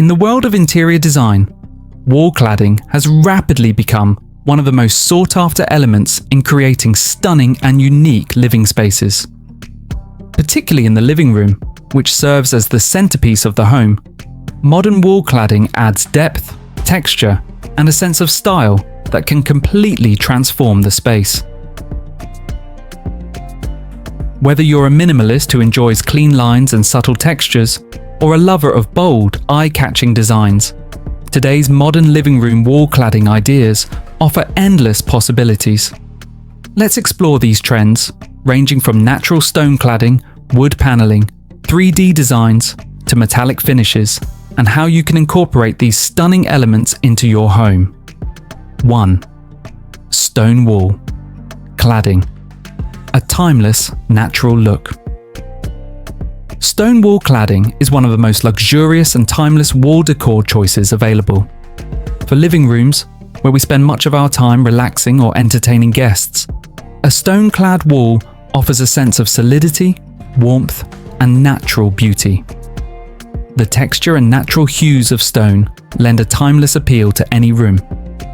In the world of interior design, wall cladding has rapidly become one of the most sought-after elements in creating stunning and unique living spaces. Particularly in the living room, which serves as the centerpiece of the home, modern wall cladding adds depth, texture, and a sense of style that can completely transform the space. Whether you're a minimalist who enjoys clean lines and subtle textures, or a lover of bold, eye-catching designs, today's modern living room wall cladding ideas offer endless possibilities. Let's explore these trends, ranging from natural stone cladding, wood paneling, 3D designs, to metallic finishes, and how you can incorporate these stunning elements into your home. 1. Stone wall cladding. A timeless, natural look. Stone wall cladding is one of the most luxurious and timeless wall decor choices available. For living rooms, where we spend much of our time relaxing or entertaining guests, a stone-clad wall offers a sense of solidity, warmth, and natural beauty. The texture and natural hues of stone lend a timeless appeal to any room,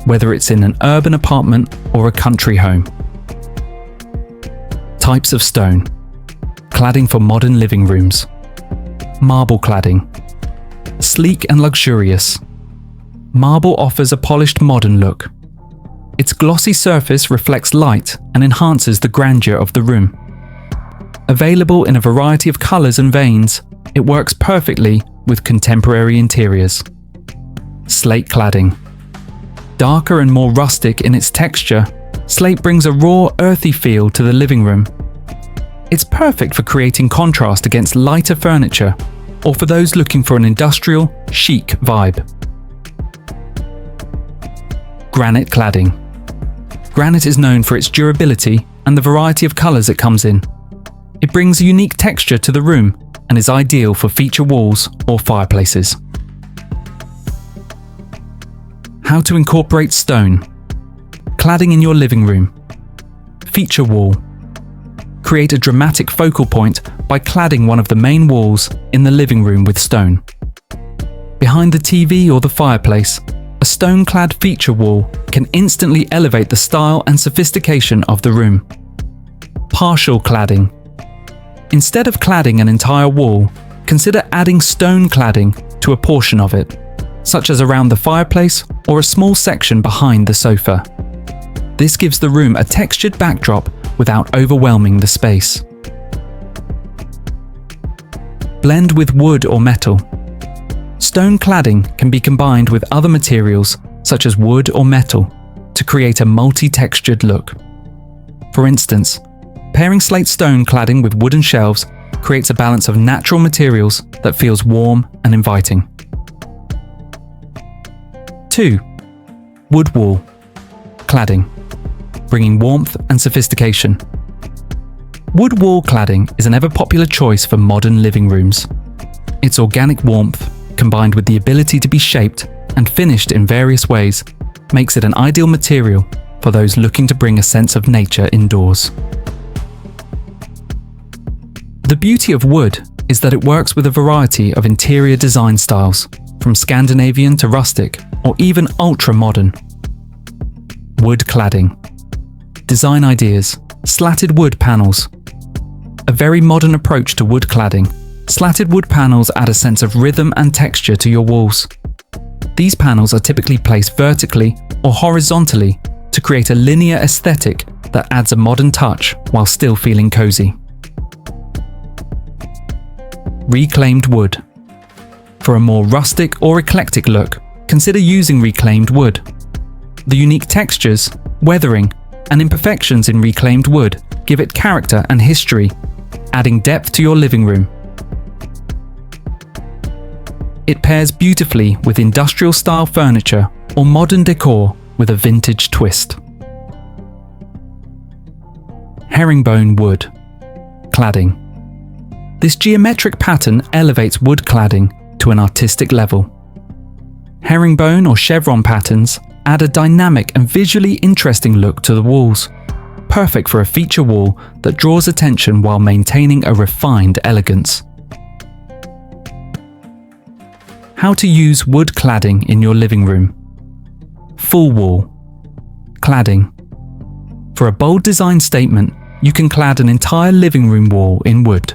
whether it's in an urban apartment or a country home. Types of stone. Cladding for modern living rooms. Marble cladding. Sleek and luxurious. Marble offers a polished modern look. Its glossy surface reflects light and enhances the grandeur of the room. Available in a variety of colors and veins, it works perfectly with contemporary interiors. Slate cladding. Darker and more rustic in its texture, slate brings a raw, earthy feel to the living room. It's perfect for creating contrast against lighter furniture, or for those looking for an industrial, chic vibe. Granite cladding. Granite is known for its durability and the variety of colors it comes in. It brings a unique texture to the room and is ideal for feature walls or fireplaces. How to incorporate stone. Cladding in your living room. Feature wall. Create a dramatic focal point by cladding one of the main walls in the living room with stone. Behind the TV or the fireplace, a stone-clad feature wall can instantly elevate the style and sophistication of the room. Partial cladding. Instead of cladding an entire wall, consider adding stone cladding to a portion of it, such as around the fireplace or a small section behind the sofa. This gives the room a textured backdrop without overwhelming the space. Blend with wood or metal. Stone cladding can be combined with other materials such as wood or metal to create a multi-textured look. For instance, pairing slate stone cladding with wooden shelves creates a balance of natural materials that feels warm and inviting. 2. Wood wall cladding, bringing warmth and sophistication. Wood wall cladding is an ever-popular choice for modern living rooms. Its organic warmth, combined with the ability to be shaped and finished in various ways, makes it an ideal material for those looking to bring a sense of nature indoors. The beauty of wood is that it works with a variety of interior design styles, from Scandinavian to rustic, or even ultra-modern. Wood cladding. Design ideas. Slatted wood panels. A very modern approach to wood cladding. Slatted wood panels add a sense of rhythm and texture to your walls. These panels are typically placed vertically or horizontally to create a linear aesthetic that adds a modern touch while still feeling cozy. Reclaimed wood. For a more rustic or eclectic look, consider using reclaimed wood. The unique textures, weathering, and imperfections in reclaimed wood give it character and history, adding depth to your living room. It pairs beautifully with industrial-style furniture or modern decor with a vintage twist. Herringbone wood cladding. This geometric pattern elevates wood cladding to an artistic level. Herringbone or chevron patterns add a dynamic and visually interesting look to the walls, perfect for a feature wall that draws attention while maintaining a refined elegance. How to use wood cladding in your living room. Full wall. Cladding. For a bold design statement, you can clad an entire living room wall in wood.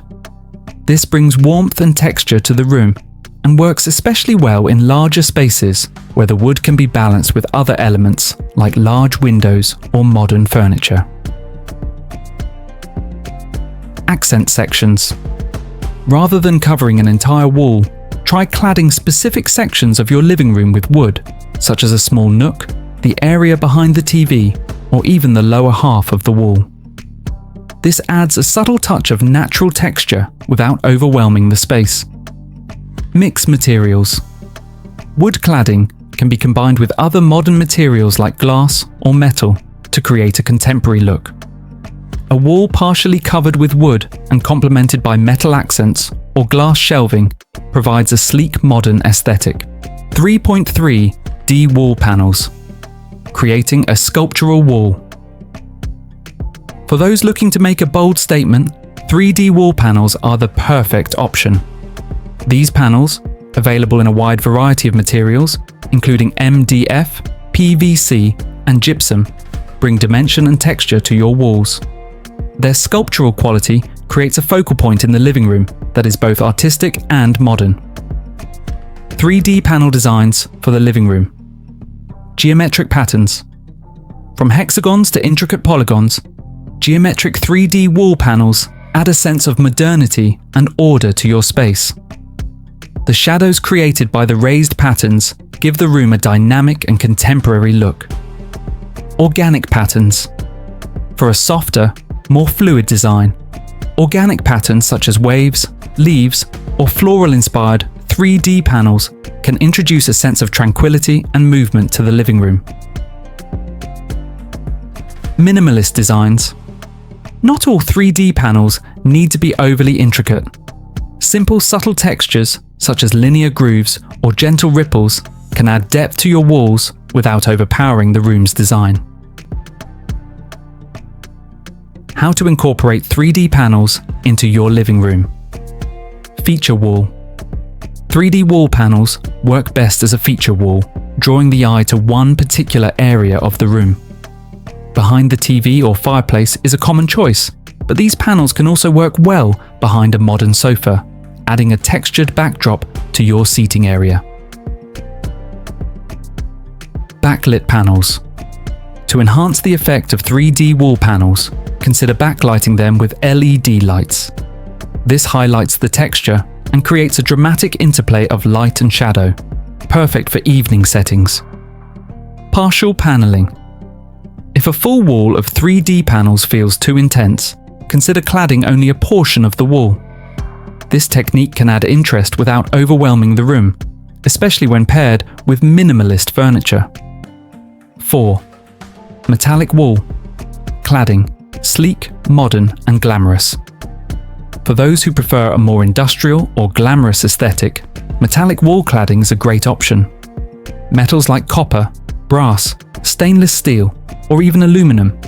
This brings warmth and texture to the room and works especially well in larger spaces where the wood can be balanced with other elements like large windows or modern furniture. Accent sections. Rather than covering an entire wall, try cladding specific sections of your living room with wood, such as a small nook, the area behind the TV, or even the lower half of the wall. This adds a subtle touch of natural texture without overwhelming the space. Mix materials. Wood cladding can be combined with other modern materials like glass or metal to create a contemporary look. A wall partially covered with wood and complemented by metal accents or glass shelving provides a sleek modern aesthetic. 3.3D wall panels, creating a sculptural wall. For those looking to make a bold statement, 3D wall panels are the perfect option. These panels, available in a wide variety of materials, including MDF, PVC, and gypsum, bring dimension and texture to your walls. Their sculptural quality creates a focal point in the living room that is both artistic and modern. 3D panel designs for the living room. Geometric patterns. From hexagons to intricate polygons, geometric 3D wall panels add a sense of modernity and order to your space. The shadows created by the raised patterns give the room a dynamic and contemporary look. Organic patterns. For a softer, more fluid design, organic patterns such as waves, leaves, or floral-inspired 3D panels can introduce a sense of tranquility and movement to the living room. Minimalist designs. Not all 3D panels need to be overly intricate. Simple, subtle textures, such as linear grooves or gentle ripples, can add depth to your walls without overpowering the room's design. How to incorporate 3D panels into your living room. Feature wall. 3D wall panels work best as a feature wall, drawing the eye to one particular area of the room. Behind the TV or fireplace is a common choice, but these panels can also work well behind a modern sofa, adding a textured backdrop to your seating area. Backlit panels. To enhance the effect of 3D wall panels, consider backlighting them with LED lights. This highlights the texture and creates a dramatic interplay of light and shadow, perfect for evening settings. Partial paneling. If a full wall of 3D panels feels too intense, consider cladding only a portion of the wall. This technique can add interest without overwhelming the room, especially when paired with minimalist furniture. 4. Metallic wall. Cladding. Sleek, modern, and glamorous. For those who prefer a more industrial or glamorous aesthetic, metallic wall cladding is a great option. Metals like copper, brass, stainless steel, or even aluminum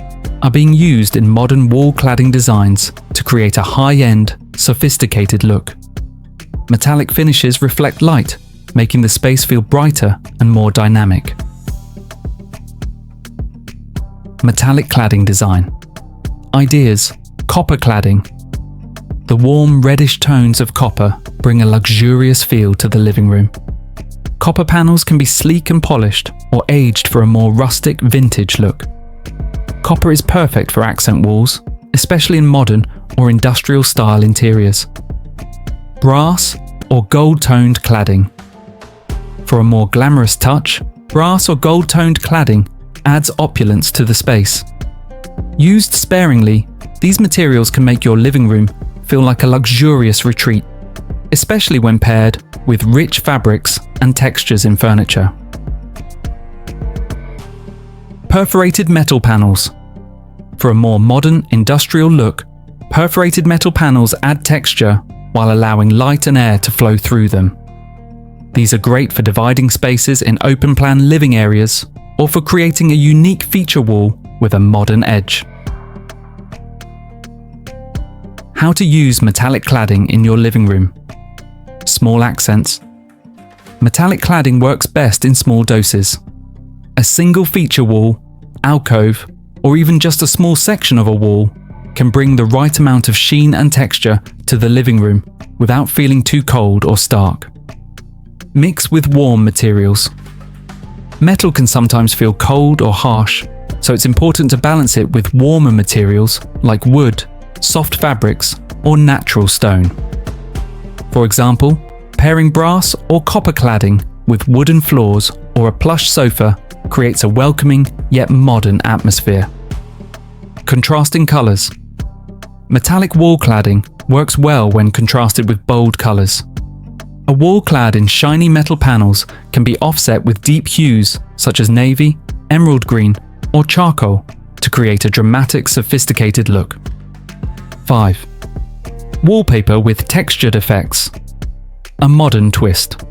are being used in modern wall cladding designs to create a high-end, sophisticated look. Metallic finishes reflect light, making the space feel brighter and more dynamic. Metallic cladding design. Ideas: copper cladding. The warm reddish tones of copper bring a luxurious feel to the living room. Copper panels can be sleek and polished or aged for a more rustic, vintage look. Copper is perfect for accent walls, especially in modern or industrial style interiors. Brass or gold-toned cladding. For a more glamorous touch, brass or gold-toned cladding adds opulence to the space. Used sparingly, these materials can make your living room feel like a luxurious retreat, especially when paired with rich fabrics and textures in furniture. Perforated metal panels. For a more modern, industrial look, perforated metal panels add texture while allowing light and air to flow through them. These are great for dividing spaces in open-plan living areas or for creating a unique feature wall with a modern edge. How to use metallic cladding in your living room. Small accents. metallic cladding works best in small doses. A single feature wall, alcove, or even just a small section of a wall can bring the right amount of sheen and texture to the living room without feeling too cold or stark. Mix with warm materials. Metal can sometimes feel cold or harsh, so it's important to balance it with warmer materials like wood, soft fabrics, or natural stone. For example, pairing brass or copper cladding with wooden floors or a plush sofa creates a welcoming yet modern atmosphere. Contrasting colours. Metallic wall cladding works well when contrasted with bold colours. A wall clad in shiny metal panels can be offset with deep hues such as navy, emerald green, or charcoal to create a dramatic, sophisticated look. 5. Wallpaper with textured effects. A modern twist.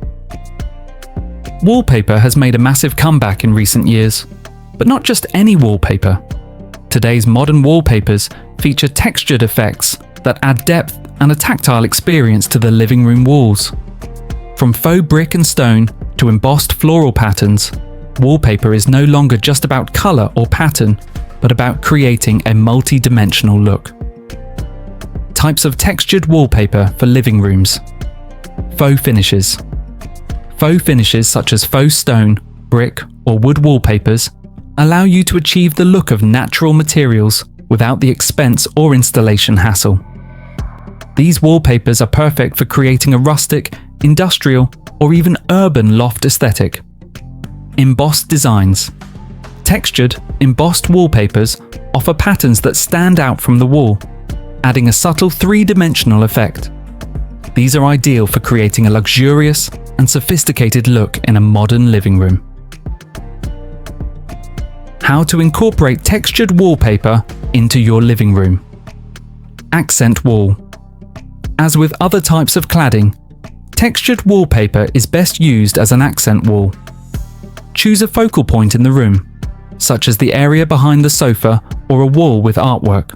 Wallpaper has made a massive comeback in recent years, but not just any wallpaper. Today's modern wallpapers feature textured effects that add depth and a tactile experience to the living room walls. From faux brick and stone to embossed floral patterns, wallpaper is no longer just about colour or pattern, but about creating a multi-dimensional look. Types of textured wallpaper for living rooms. Faux finishes. Faux finishes such as faux stone, brick, or wood wallpapers allow you to achieve the look of natural materials without the expense or installation hassle. These wallpapers are perfect for creating a rustic, industrial, or even urban loft aesthetic. Embossed designs. Textured, embossed wallpapers offer patterns that stand out from the wall, adding a subtle three-dimensional effect. These are ideal for creating a luxurious and sophisticated look in a modern living room. How to incorporate textured wallpaper into your living room. Accent wall. As with other types of cladding, textured wallpaper is best used as an accent wall. Choose a focal point in the room, such as the area behind the sofa or a wall with artwork,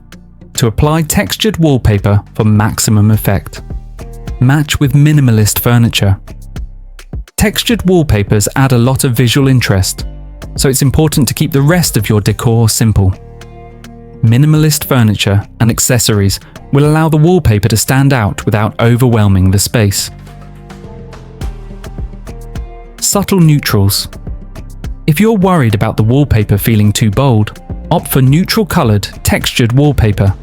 to apply textured wallpaper for maximum effect. Match with minimalist furniture. Textured wallpapers add a lot of visual interest, so it's important to keep the rest of your decor simple. Minimalist furniture and accessories will allow the wallpaper to stand out without overwhelming the space. Subtle neutrals. If you're worried about the wallpaper feeling too bold, opt for neutral-coloured, textured wallpaper.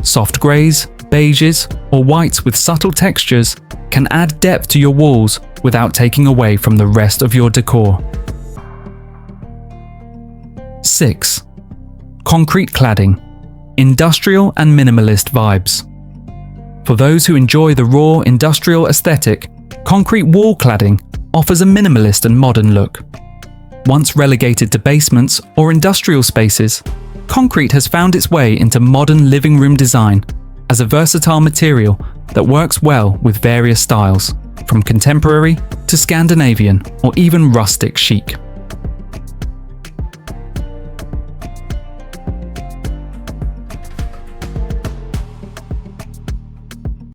Soft greys, beiges, or whites with subtle textures can add depth to your walls without taking away from the rest of your decor. 6. Concrete cladding. Industrial and minimalist vibes. For those who enjoy the raw industrial aesthetic, concrete wall cladding offers a minimalist and modern look. Once relegated to basements or industrial spaces, concrete has found its way into modern living room design as a versatile material that works well with various styles, from contemporary to Scandinavian or even rustic chic.